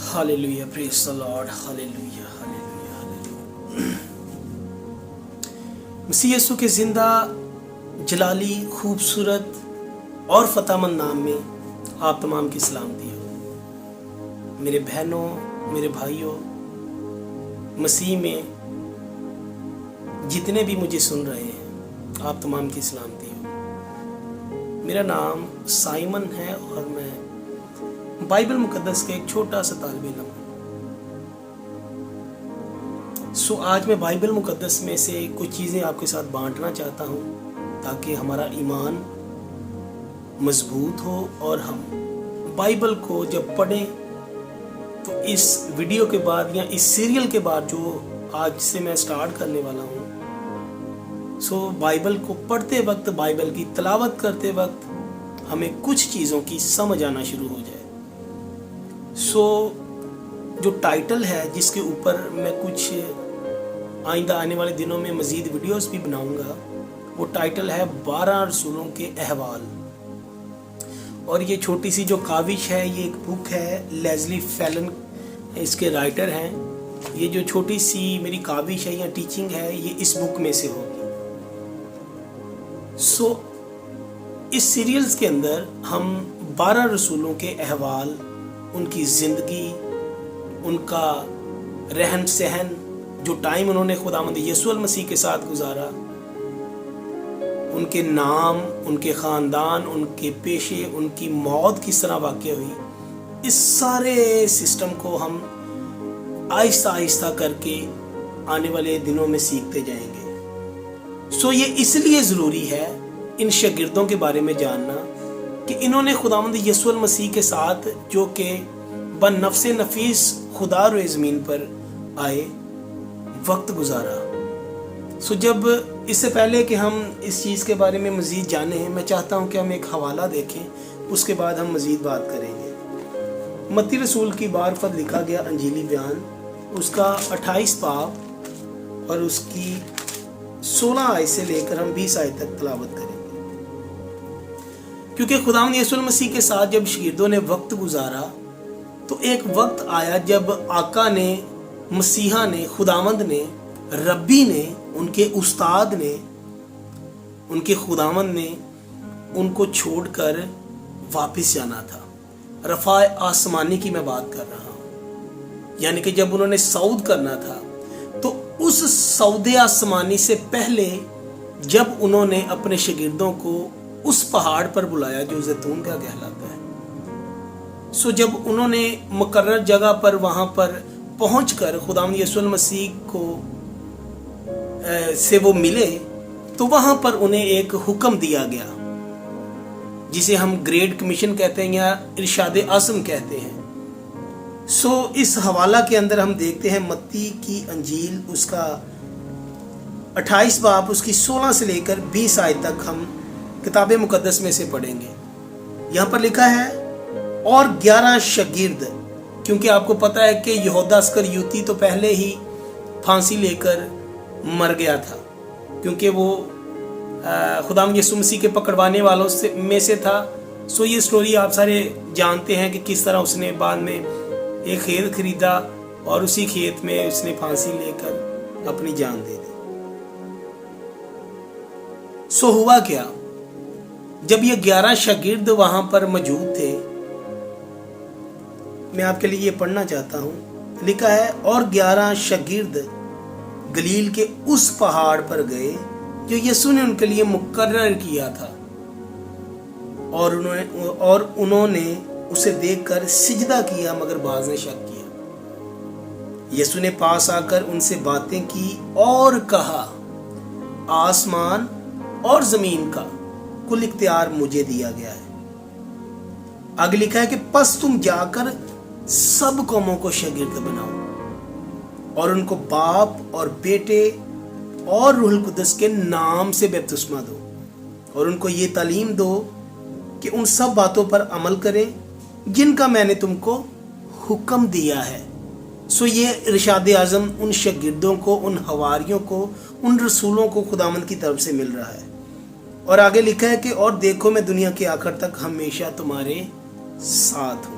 Hallelujah, praise the Lord, hallelujah, hallelujah, hallelujah. मसीह यीशु के जिंदा जलाली खूबसूरत और फतेहमंद नाम में आप तमाम की सलामती हो। मेरे बहनों, मेरे भाइयों, मसीह में जितने भी मुझे सुन रहे हैं, आप तमाम की सलामती हो। मेरा नाम साइमन है और मैं बाइबल मुकद्दस के एक छोटा सा तालिब इल्म हूँ। आज मैं बाइबल मुकद्दस में से कुछ चीज़ें आपके साथ बांटना चाहता हूँ ताकि हमारा ईमान मजबूत हो और हम बाइबल को जब पढ़ें तो इस वीडियो के बाद या इस सीरियल के बाद जो आज से मैं स्टार्ट करने वाला हूँ, बाइबल को पढ़ते वक्त, बाइबल की तलावत करते वक्त हमें कुछ चीज़ों की समझ आना शुरू हो जाए। जो टाइटल है जिसके ऊपर मैं कुछ आइंदा आने वाले दिनों में मज़ीद वीडियोस भी बनाऊंगा, वो टाइटल है 12 रसूलों के अहवाल। और ये छोटी सी जो काविश है, ये एक बुक है, लेज़ली फैलन इसके राइटर हैं। ये जो छोटी सी मेरी काविश है या टीचिंग है, ये इस बुक में से होगी। इस सीरियल्स के अंदर हम 12 रसूलों के अहवाल, उनकी ज़िंदगी, उनका रहन सहन, जो टाइम उन्होंने खुदावंद यीशु मसीह के साथ गुजारा, उनके नाम, उनके ख़ानदान, उनके पेशे, उनकी मौत किस तरह वाक़या हुई, इस सारे सिस्टम को हम आहिस्ता आहिस्ता करके आने वाले दिनों में सीखते जाएंगे। ये इसलिए ज़रूरी है इन शागिर्दों के बारे में जानना कि इन्होंने खुदावंद यीशु मसीह के साथ, जो कि बन-नफ्स नफीस खुदा रोए ज़मीन पर आए, वक्त गुजारा। जब इससे पहले कि हम इस चीज़ के बारे में मज़ीद जानें, मैं चाहता हूं कि हम एक हवाला देखें, उसके बाद हम मज़ीद बात करेंगे। मत्ती रसूल की बारफत लिखा गया अंजीली बयान, उसका 28 बाब और उसकी 16 आयत से लेकर हम 20 आयत तक तलावत करेंगे। क्योंकि खुदावंद यीशु मसीह के साथ जब शागिर्दों ने वक्त गुजारा, तो एक वक्त आया जब आका ने, मसीहा ने, खुदावंद ने, रब्बी ने, उनके उस्ताद ने, उनके खुदावंद ने उनको छोड़कर वापस जाना था। रफ़ाए आसमानी की मैं बात कर रहा हूँ, यानी कि जब उन्होंने सऊद करना था, तो उस सऊदे आसमानी से पहले जब उन्होंने अपने शागिर्दों को उस पहाड़ पर बुलाया जो जैतून का कहलाता है, जब उन्होंने मुकर्रर जगह पर वहाँ पर पहुँचकर खुदावंद यीशु मसीह को से वो मिले, तो वहाँ पर उन्हें एक हुक्म दिया गया जिसे हम ग्रेट कमीशन कहते हैं या इरशाद आज़म कहते हैं। इस हवाला के अंदर हम देखते हैं मत्ती की अंजील, उसका 28 बाब, उसकी 16 से लेकर 20 आयत तक हम किताब मुकद्दस में से पढ़ेंगे। यहाँ पर लिखा है, और 11 शागिर्द, क्योंकि आपको पता है कि यहूदा इस्करियोती तो पहले ही फांसी लेकर मर गया था, क्योंकि वो खुदावंद यीशु मसीह के पकड़वाने वालों में से था। ये स्टोरी आप सारे जानते हैं कि किस तरह उसने बाद में एक खेत खरीदा और उसी खेत में उसने फांसी लेकर अपनी जान दे दी। हुआ क्या, जब ये 11 शागिर्द वहां पर मौजूद थे, मैं आपके लिए ये पढ़ना चाहता हूँ। लिखा है, और 11 शागिर्द गलील के उस पहाड़ पर गए जो यीशु ने उनके लिए मुकर्रर किया था, और उन्होंने उसे देखकर सिजदा किया, मगर बाज ने शक किया। यीशु ने पास आकर उनसे बातें की और कहा, आसमान और जमीन का कुल इख्तियार मुझे दिया गया है। आगे लिखा है कि पस तुम जाकर सब कौमों को शागिर्द बनाओ और उनको बाप और बेटे और रूहुल कुद्दस के नाम से बपतिस्मा दो, और उनको ये तालीम दो कि उन सब बातों पर अमल करें जिनका मैंने तुमको हुक्म दिया है। ये इरशाद आज़म उन शागिर्दों को, उन हवारियों को, उन रसूलों को खुदावंद की तरफ से मिल रहा है। और आगे लिखा है कि और देखो, मैं दुनिया के आखिर तक हमेशा तुम्हारे साथ हूँ।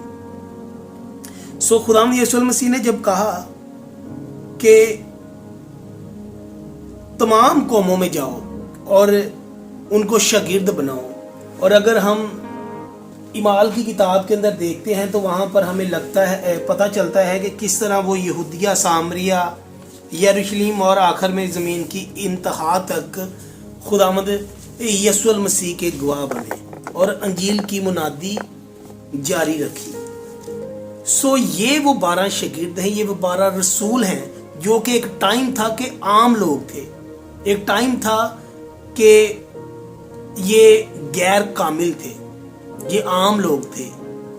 سو خداوند یسوع مسیح نے جب کہا کہ تمام قوموں میں جاؤ اور ان کو شاگرد بناؤ، اور اگر ہم اعمال کی کتاب کے اندر دیکھتے ہیں تو وہاں پر ہمیں لگتا ہے، پتہ چلتا ہے کہ کس طرح وہ یہودیہ، سامریہ، یروشلم اور آخر میں زمین کی انتہا تک خداوند یسوع مسیح کے گواہ بنے اور انجیل کی منادی جاری رکھی۔ سو یہ وہ 12 شاگرد ہیں، یہ وہ 12 رسول ہیں جو کہ ایک ٹائم تھا کہ عام لوگ تھے، ایک ٹائم تھا کہ یہ غیر کامل تھے، یہ عام لوگ تھے،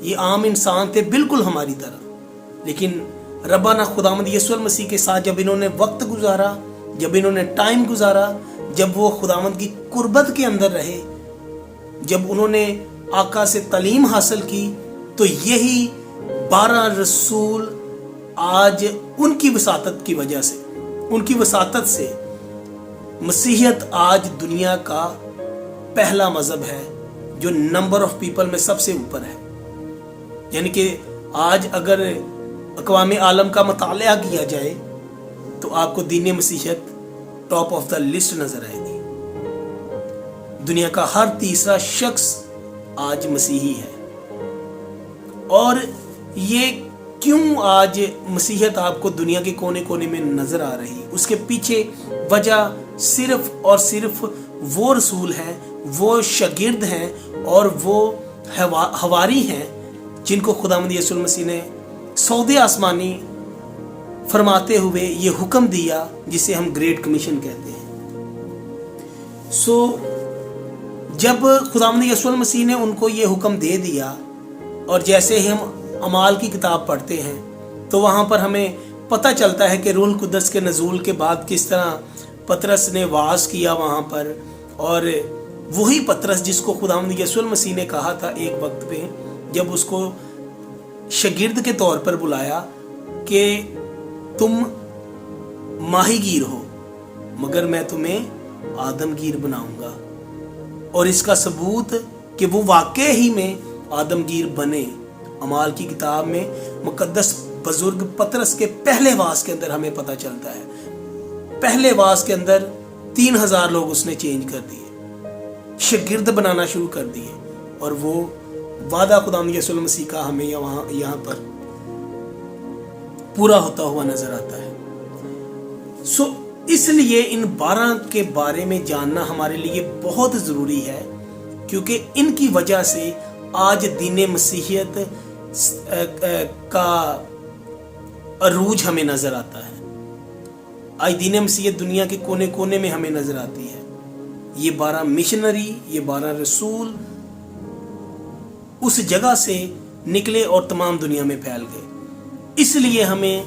یہ عام انسان تھے بالکل ہماری طرح، لیکن ربنا خداوند یسوع مسیح کے ساتھ جب انہوں نے وقت گزارا، جب انہوں نے ٹائم گزارا، جب وہ خداوند کی قربت کے اندر رہے، جب انہوں نے آقا سے تعلیم حاصل کی، تو یہی 12 رسول آج ان کی وساطت کی وجہ سے، ان کی وساطت سے مسیحیت آج دنیا کا پہلا مذہب ہے جو نمبر آف پیپل میں سب سے اوپر ہے۔ یعنی کہ آج اگر اقوام عالم کا مطالعہ کیا جائے تو آپ کو دین مسیحیت ٹاپ آف دا لسٹ نظر آئے گی۔ دنیا کا ہر تیسرا شخص آج مسیحی ہے۔ اور یہ کیوں آج مسیحیت آپ کو دنیا کے کونے کونے میں نظر آ رہی، اس کے پیچھے وجہ صرف اور صرف وہ رسول ہیں، وہ شاگرد ہیں اور وہ حواری ہیں جن کو خداوند یسوع مسیح نے سود آسمانی فرماتے ہوئے یہ حکم دیا جسے ہم گریٹ کمیشن کہتے ہیں۔ سو جب خداوند یسوع مسیح نے ان کو یہ حکم دے دیا، اور جیسے ہی ہم اعمال کی کتاب پڑھتے ہیں تو وہاں پر ہمیں پتہ چلتا ہے کہ روح القدس کے نزول کے بعد کس طرح پطرس نے وعظ کیا وہاں پر، اور وہی پطرس جس کو خداوند یسوع مسیح نے کہا تھا ایک وقت پہ جب اس کو شاگرد کے طور پر بلایا کہ تم ماہی گیر ہو مگر میں تمہیں آدم گیر بناؤں گا، اور اس کا ثبوت کہ وہ واقع ہی میں آدم گیر بنے اعمال کی کتاب میں مقدس بزرگ پطرس کے پہلے واعظ کے اندر ہمیں پتہ چلتا ہے۔ پہلے واعظ کے اندر 3000 لوگ اس نے چینج کر دیے، شاگرد بنانا شروع کر دیے، اور وہ وعدہ خداوند یسوع مسیح کا ہمیں یہاں پر پورا ہوتا ہوا نظر آتا ہے۔ سو اس لیے ان 12 کے بارے میں جاننا ہمارے لیے بہت ضروری ہے، کیونکہ ان کی وجہ سے آج دین مسیحیت کا عروج ہمیں نظر آتا ہے۔ آج دین مسیحیت دنیا کے کونے کونے میں ہمیں نظر آتی ہے۔ یہ 12 مشنری، یہ 12 رسول اس جگہ سے نکلے اور تمام دنیا میں پھیل گئے۔ اس لیے ہمیں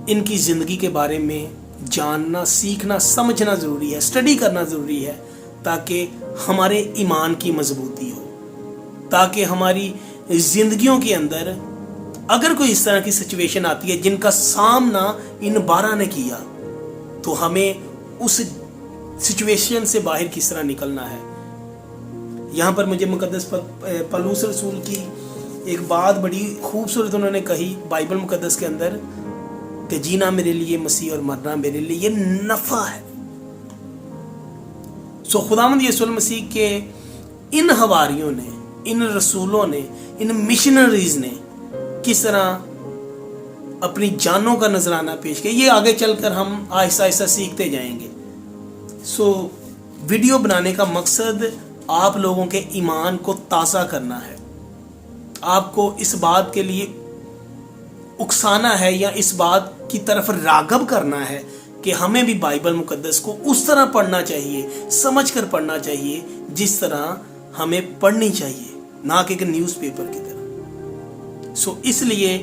ان کی زندگی کے بارے میں جاننا، سیکھنا، سمجھنا ضروری ہے، اسٹڈی کرنا ضروری ہے، تاکہ ہمارے ایمان کی مضبوطی ہو، تاکہ ہماری زندگیوں کے اندر اگر کوئی اس طرح کی سچویشن آتی ہے جن کا سامنا ان 12 نے کیا، تو ہمیں اس سچویشن سے باہر کس طرح نکلنا ہے۔ یہاں پر مجھے مقدس پولس رسول کی ایک بات بڑی خوبصورت انہوں نے کہی بائبل مقدس کے اندر کہ جینا میرے لیے مسیح اور مرنا میرے لیے یہ نفع ہے۔ سو خداوند یسوع مسیح کے ان حواریوں نے، ان رسولوں نے، ان مشنریز نے کس طرح اپنی جانوں کا نذرانہ پیش کیا، یہ آگے چل کر ہم آہستہ آہستہ سیکھتے جائیں گے۔ سو ویڈیو بنانے کا مقصد آپ لوگوں کے ایمان کو تازہ کرنا ہے، آپ کو اس بات کے لیے اکسانا ہے یا اس بات کی طرف راغب کرنا ہے کہ ہمیں بھی بائبل مقدس کو اس طرح پڑھنا چاہیے، سمجھ کر پڑھنا چاہیے جس طرح ہمیں پڑھنی چاہیے، نہ کہ نیوز پیپر کی طرح۔ سو اس لیے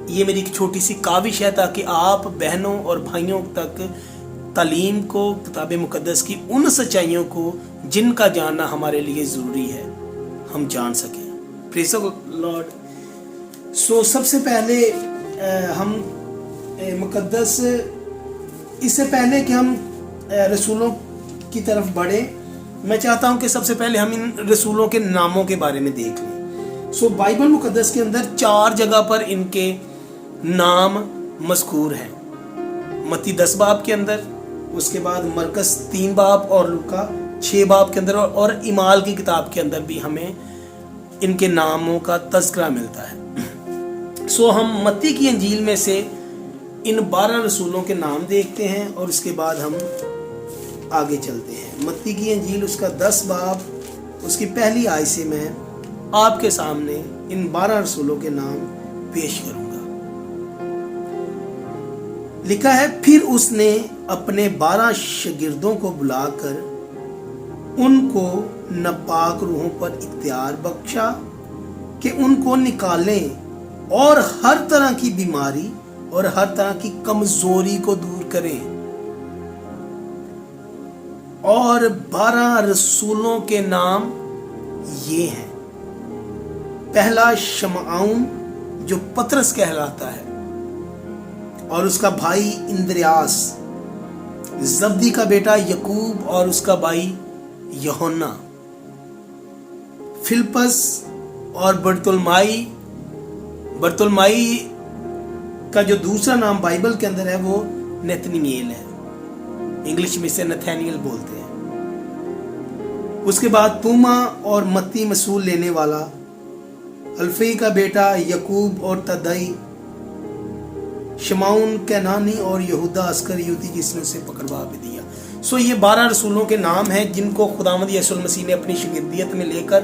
یہ میری ایک چھوٹی سی کاوش ہے تاکہ آپ بہنوں اور بھائیوں تک تعلیم کو، کتاب مقدس کی ان سچائیوں کو جن کا جاننا ہمارے لیے ضروری ہے، ہم جان سکیں۔ پریز دی لارڈ۔ سو سب سے پہلے ہم مقدس، اس سے پہلے کہ ہم رسولوں کی طرف بڑھیں، میں چاہتا ہوں کہ سب سے پہلے ہم ان رسولوں کے ناموں کے بارے میں دیکھ لیں۔ سو بائبل مقدس کے اندر 4 جگہ پر ان کے नाम मज़कूर हैं। मत्ती 10 बाब के अंदर, उसके बाद मरकस 3 बाब और लूका 6 बाब के अंदर, और इमाल की किताब के अंदर भी हमें इनके नामों का तज़किरा मिलता है। सो हम मत्ती की इंजील में से इन 12 रसूलों के नाम देखते हैं और उसके बाद हम आगे चलते हैं। मत्ती की इंजील उसका 10 बाब उसकी पहली आयत से मैं आपके सामने इन 12 रसूलों के नाम पेश करूंगा। लिखा है, फिर उसने अपने 12 शागिर्दों को बुलाकर उनको नापाक रूहों पर इख्तियार बख्शा कि उनको निकालें और हर तरह की बीमारी और हर तरह की कमजोरी को दूर करें। और 12 रसूलों के नाम ये हैं। पहला शमआउन जो पतरस कहलाता है, और उसका भाई इंद्रियास, जब्दी का बेटा यकूब और उसका भाई यूहन्ना, फिलिपस और बरतुलमाई का जो दूसरा नाम बाइबल के अंदर है वो नतनीएल है, इंग्लिश में से नथानियल बोलते हैं। उसके बाद तुमा और मत्ती मसूल लेने वाला, अल्फई का बेटा यकूब और तदई, शमाउन कैनानी और यहूदा अस्करियोती जिसने उसे पकड़वा भी दिया। सो ये 12 रसूलों के नाम हैं जिनको खुदावंद यीशु मसीह ने अपनी शागिर्दियत में लेकर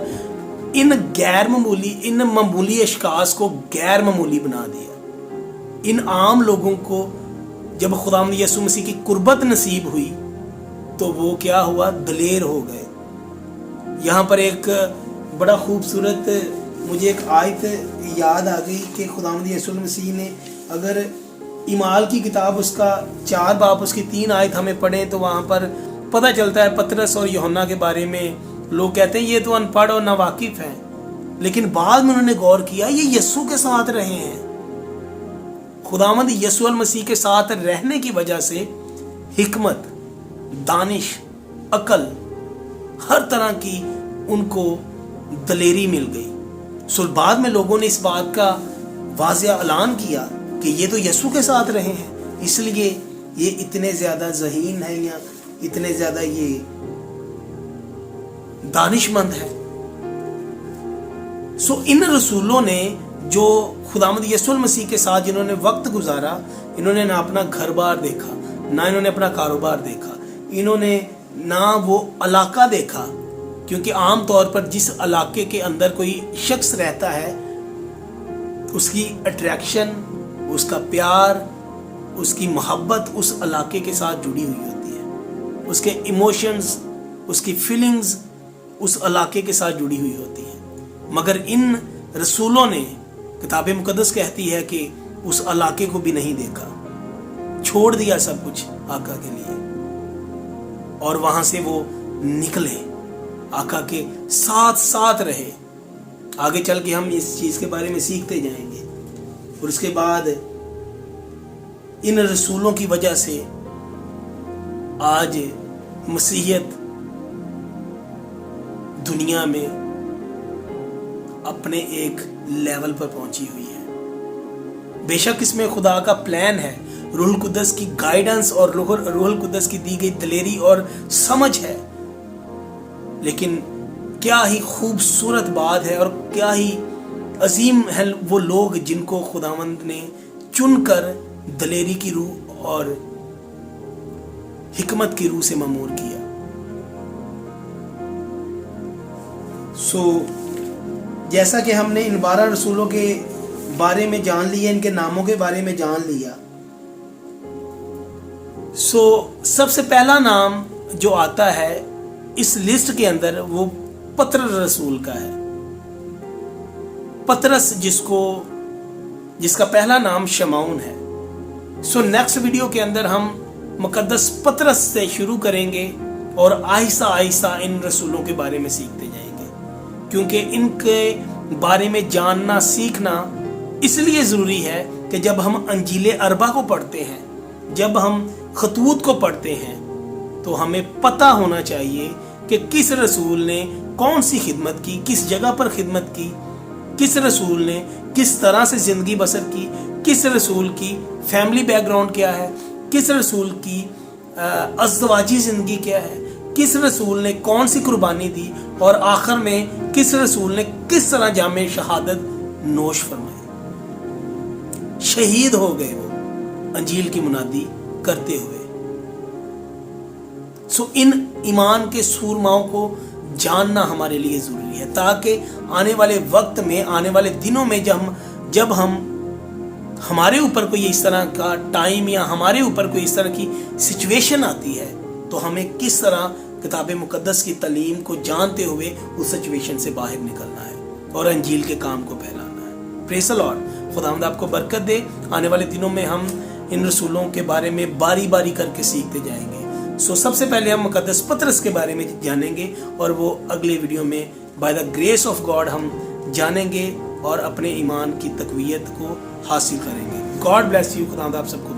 इन मामूली अशखास को गैर मामूली बना दिया। इन आम लोगों को जब खुदावंद यीशु मसीह की कुर्बत नसीब हुई तो वो क्या हुआ, दलेर हो गए। यहाँ पर एक बड़ा खूबसूरत मुझे एक आयत याद आ गई कि खुदावंद यीशु मसीह ने, अगर इमाल की किताब उसका 4 बाब उसकी 3 आयत हमें पढ़ें तो वहाँ पर पता चलता है पतरस और यूहन्ना के बारे में लोग कहते हैं ये तो अनपढ़ और नावाकिफ हैं, लेकिन बाद में उन्होंने गौर किया ये यीशु के साथ रहे हैं। खुदावंद यीशु मसीह के साथ रहने की वजह से हिकमत, दानिश, अकल, हर तरह की उनको दलेरी मिल गई। सो बाद में लोगों ने इस बात का वाज़ेह ऐलान किया कि ये तो यीशु के साथ रहे हैं, इसलिए ये इतने ज़्यादा ज़हीन हैं या इतने ज़्यादा ये दानिशमंद है। सो इन रसूलों ने जो खुदावंद यीशु मसीह के साथ जिन्होंने वक्त गुजारा, इन्होंने ना अपना घर बार देखा, ना इन्होंने अपना कारोबार देखा, इन्होंने ना वो इलाका देखा, क्योंकि आम तौर पर जिस इलाके के अंदर कोई शख्स रहता है उसकी अट्रैक्शन, उसका प्यार, उसकी मोहब्बत उस इलाके के साथ जुड़ी हुई होती है, उसके इमोशंस, उसकी फीलिंग्स उस इलाके के साथ जुड़ी हुई होती है। मगर इन रसूलों ने, किताब मुकद्दस कहती है कि उस इलाके को भी नहीं देखा, छोड़ दिया सब कुछ आका के लिए, और वहां से वो निकले, आका के साथ साथ रहे। आगे चल के हम इस चीज के बारे में सीखते जाएंगे। और उसके बाद इन रसूलों की वजह से आज मसीहियत दुनिया में अपने एक लेवल पर पहुंची हुई है। बेशक इसमें खुदा का प्लान है, रूहुल कुद्दस की गाइडेंस और रूहुल कुद्दस की दी गई दलेरी और समझ है, लेकिन क्या ही खूबसूरत बात है और क्या ही अजीम है वो लोग जिनको खुदावंद ने चुनकर दलेरी की रूह और हिकमत की रूह से ममूर किया। जैसा कि हमने इन 12 रसूलों के बारे में जान लिया, इनके नामों के बारे में जान लिया, सबसे पहला नाम जो आता है इस लिस्ट के अंदर वो पतरस रसूल का है। पतरस जिसका पहला नाम शमाउन है। नेक्स्ट वीडियो के अंदर हम मुकद्दस पतरस से शुरू करेंगे और आहिस्ता आहिस्ता इन रसूलों के बारे में सीखते जाएंगे, क्योंकि इनके बारे में जानना सीखना इसलिए ज़रूरी है कि जब हम अंजील अरबा को पढ़ते हैं, जब हम खतूत को पढ़ते हैं, तो हमें पता होना चाहिए कि किस रसूल ने कौन सी खिदमत की, किस जगह पर खिदमत की, किस रसूल ने किस तरह से ज़िंदगी बसर की, किस रसूल की फैमिली बैकग्राउंड क्या है, किस रसूल की अज़दवाजी ज़िंदगी क्या है, किस रसूल ने कौन सी कुर्बानी दी, और आखिर में किस रसूल ने किस तरह जामे शहादत नोश फरमाई। शहीद हो गए वो अंजील की मुनादी करते हुए। सो इन ईमान के सूरमाओं को जानना हमारे लिए ज़रूरी है, ताकि आने वाले वक्त में, आने वाले दिनों में जब हम हमारे ऊपर कोई इस तरह का टाइम या हमारे ऊपर कोई इस तरह की सिचुएशन आती है, तो हमें किस तरह किताब मुक़द्दस की तालीम को जानते हुए उस सिचुएशन से बाहर निकलना है और अंजील के काम को फैलाना है। Praise the Lord. खुदावंद आपको बरकत दे। आने वाले दिनों में हम इन रसूलों के बारे में बारी बारी करके सीखते जाएंगे। सो सबसे पहले हम मुक़द्दस पतरस के बारे में जानेंगे, और वो अगले वीडियो में by the grace of God हम जानेंगे और अपने ईमान की तक़वियत को हासिल करेंगे। God bless you. खुदावंद आप सबको